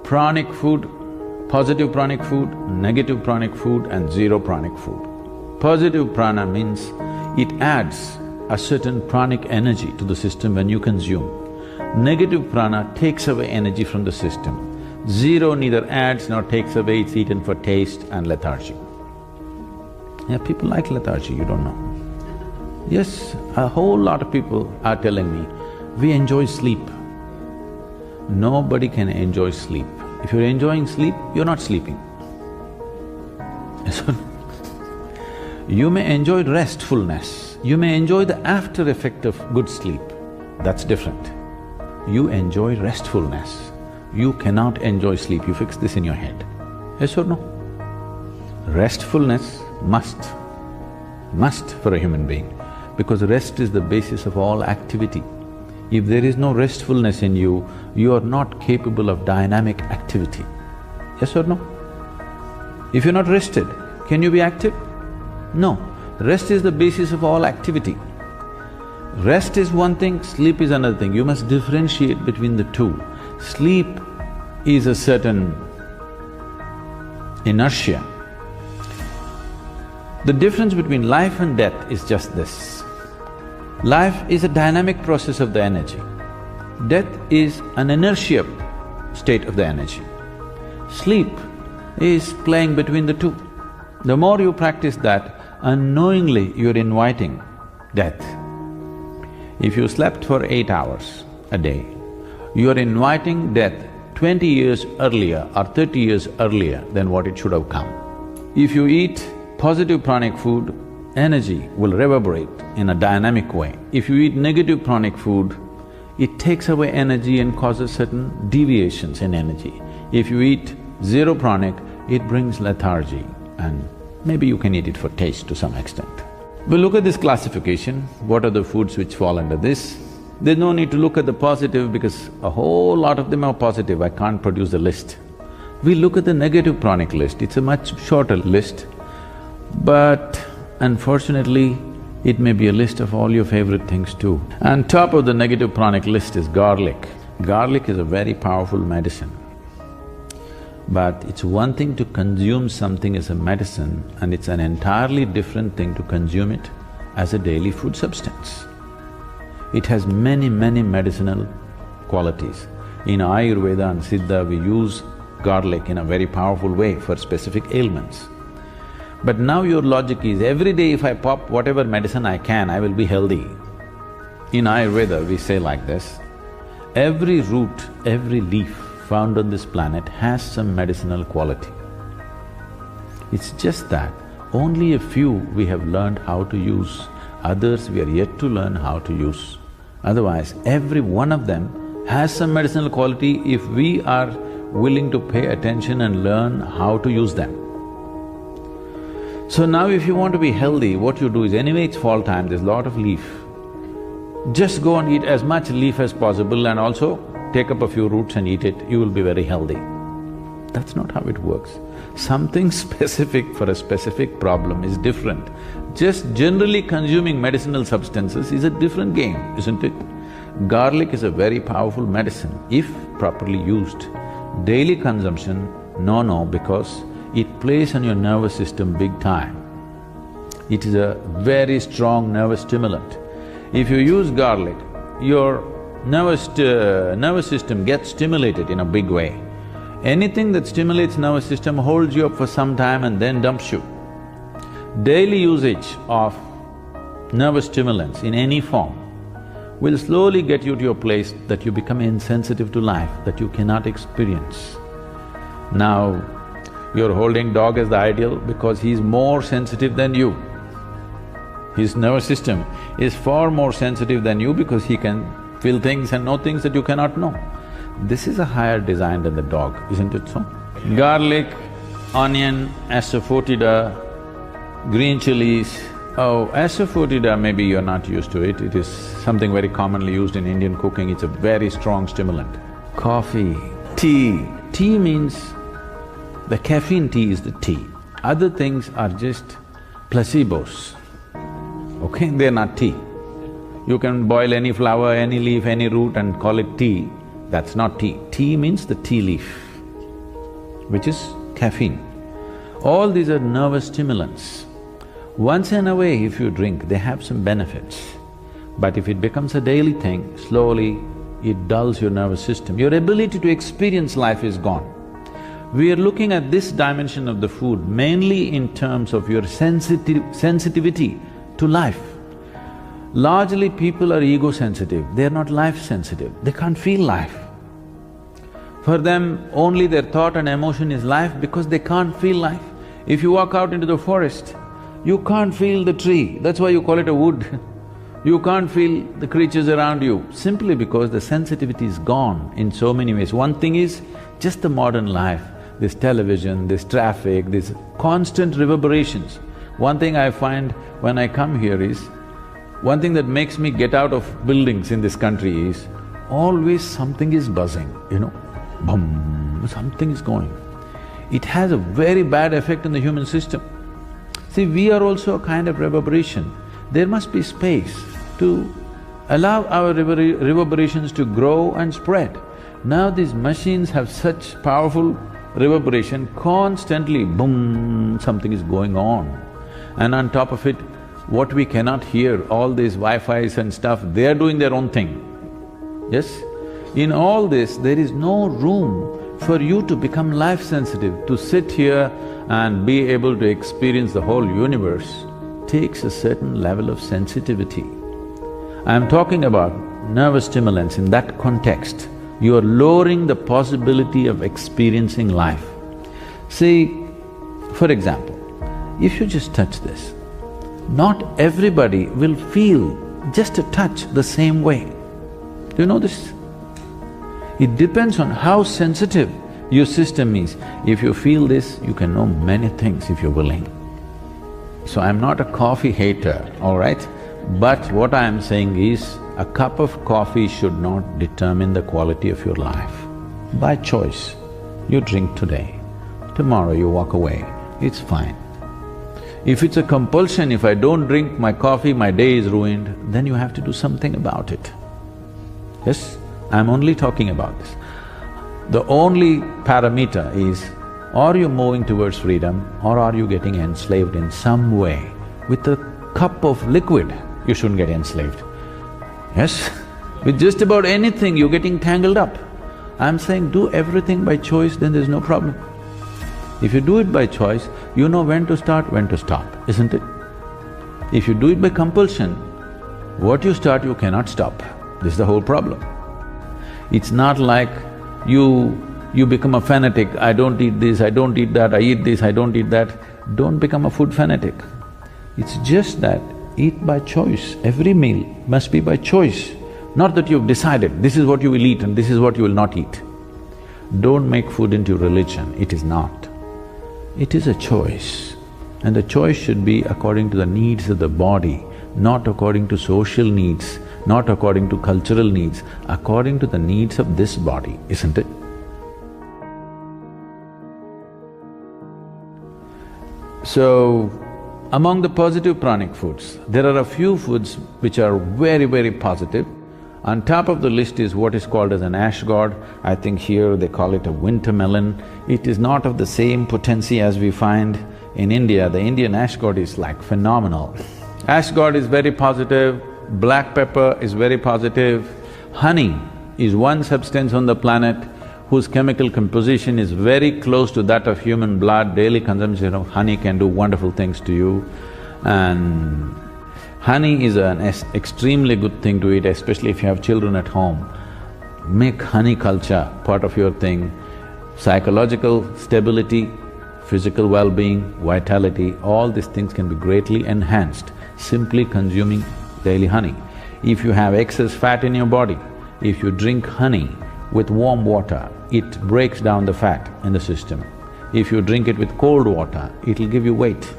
pranic food, positive pranic food, negative pranic food and zero pranic food. Positive prana means it adds a certain pranic energy to the system when you consume. Negative prana takes away energy from the system. Zero neither adds nor takes away, it's eaten for taste and lethargy. Yeah, people like lethargy, you don't know. Yes, a whole lot of people are telling me, we enjoy sleep. Nobody can enjoy sleep. If you're enjoying sleep, you're not sleeping. You may enjoy restfulness, you may enjoy the after effect of good sleep, that's different. You enjoy restfulness, you cannot enjoy sleep, you fix this in your head. Yes or no? Restfulness must for a human being, because rest is the basis of all activity. If there is no restfulness in you, you are not capable of dynamic activity. Yes or no? If you're not rested, can you be active? No. Rest is the basis of all activity. Rest is one thing, sleep is another thing. You must differentiate between the two. Sleep is a certain inertia. The difference between life and death is just this. Life is a dynamic process of the energy. Death is an inertia state of the energy. Sleep is playing between the two. The more you practice that, unknowingly you're inviting death. If you slept for 8 hours a day, you're inviting death 20 years earlier or 30 years earlier than what it should have come. If you eat positive pranic food, energy will reverberate in a dynamic way. If you eat negative pranic food, it takes away energy and causes certain deviations in energy. If you eat zero pranic, it brings lethargy and maybe you can eat it for taste to some extent. We'll look at this classification, what are the foods which fall under this. There's no need to look at the positive because a whole lot of them are positive, I can't produce a list. We look at the negative pranic list, it's a much shorter list, but unfortunately, it may be a list of all your favorite things too. And top of the negative pranic list is garlic. Garlic is a very powerful medicine. But it's one thing to consume something as a medicine and it's an entirely different thing to consume it as a daily food substance. It has many medicinal qualities. In Ayurveda and Siddha, we use garlic in a very powerful way for specific ailments. But now your logic is, every day if I pop whatever medicine I can, I will be healthy. In Ayurveda, we say like this, every root, every leaf found on this planet has some medicinal quality. It's just that only a few we have learned how to use, others we are yet to learn how to use. Otherwise, every one of them has some medicinal quality if we are willing to pay attention and learn how to use them. So now if you want to be healthy, what you do is, anyway it's fall time, there's a lot of leaf. Just go and eat as much leaf as possible and also take up a few roots and eat it, you will be very healthy. That's not how it works. Something specific for a specific problem is different. Just generally consuming medicinal substances is a different game, isn't it? Garlic is a very powerful medicine if properly used. Daily consumption, no, because it plays on your nervous system big time. It is a very strong nervous stimulant. If you use garlic, your nervous system gets stimulated in a big way. Anything that stimulates nervous system holds you up for some time and then dumps you. Daily usage of nervous stimulants in any form will slowly get you to a place that you become insensitive to life, that you cannot experience. Now, you're holding dog as the ideal because he's more sensitive than you. His nervous system is far more sensitive than you because he can feel things and know things that you cannot know. This is a higher design than the dog, isn't it so? Garlic, onion, asafoetida, green chilies. Oh, asafoetida maybe you're not used to it, it is something very commonly used in Indian cooking, it's a very strong stimulant. Coffee, tea. Tea means the caffeine tea is the tea. Other things are just placebos, okay? They're not tea. You can boil any flower, any leaf, any root and call it tea, that's not tea. Tea means the tea leaf. which is caffeine. All these are nervous stimulants. Once in a way if you drink, they have some benefits. But if it becomes a daily thing, slowly it dulls your nervous system. Your ability to experience life is gone. We are looking at this dimension of the food mainly in terms of your sensitivity to life. Largely people are ego-sensitive, they are not life-sensitive, they can't feel life. For them, only their thought and emotion is life because they can't feel life. If you walk out into the forest, you can't feel the tree, that's why you call it a wood. You can't feel the creatures around you, simply because the sensitivity is gone in so many ways. One thing is just the modern life, this television, this traffic, these constant reverberations. One thing I find when I come here is, one thing that makes me get out of buildings in this country is, always something is buzzing, Bum, something is going. It has a very bad effect on the human system. See, we are also a kind of reverberation. There must be space to allow our reverberations to grow and spread. Now these machines have such powerful reverberation, constantly boom, something is going on. And on top of it, what we cannot hear, all these Wi-Fis and stuff, they are doing their own thing. Yes? In all this, there is no room for you to become life-sensitive. To sit here and be able to experience the whole universe takes a certain level of sensitivity. I'm talking about nervous stimulants in that context. You are lowering the possibility of experiencing life. See, for example, if you just touch this, not everybody will feel just a touch the same way. Do you know this? It depends on how sensitive your system is. If you feel this, you can know many things if you're willing. So I'm not a coffee hater, all right? But what I am saying is, a cup of coffee should not determine the quality of your life. By choice, you drink today, tomorrow you walk away, it's fine. If it's a compulsion, if I don't drink my coffee, my day is ruined, then you have to do something about it. Yes, I'm only talking about this. The only parameter is, are you moving towards freedom or are you getting enslaved in some way? With a cup of liquid, you shouldn't get enslaved. Yes? With just about anything, you're getting tangled up. I'm saying do everything by choice, then there's no problem. If you do it by choice, you know when to start, when to stop, isn't it? If you do it by compulsion, what you start, you cannot stop. This is the whole problem. It's not like you become a fanatic, I don't eat this, I don't eat that, I eat this, I don't eat that. Don't become a food fanatic. It's just that eat by choice. Every meal must be by choice. Not that you've decided, this is what you will eat and this is what you will not eat. Don't make food into religion, it is not. It is a choice, and the choice should be according to the needs of the body, not according to social needs, not according to cultural needs, according to the needs of this body, isn't it? So, among the positive pranic foods, there are a few foods which are very, very positive. On top of the list is what is called as an ash god. I think here they call it a winter melon. It is not of the same potency as we find in India. The Indian ash god is like phenomenal. Ash god is very positive, black pepper is very positive. Honey is one substance on the planet whose chemical composition is very close to that of human blood. Daily consumption of honey can do wonderful things to you. And honey is an extremely good thing to eat, especially if you have children at home. Make honey culture part of your thing. Psychological stability, physical well-being, vitality, all these things can be greatly enhanced simply consuming daily honey. If you have excess fat in your body, if you drink honey with warm water, it breaks down the fat in the system. If you drink it with cold water, it'll give you weight.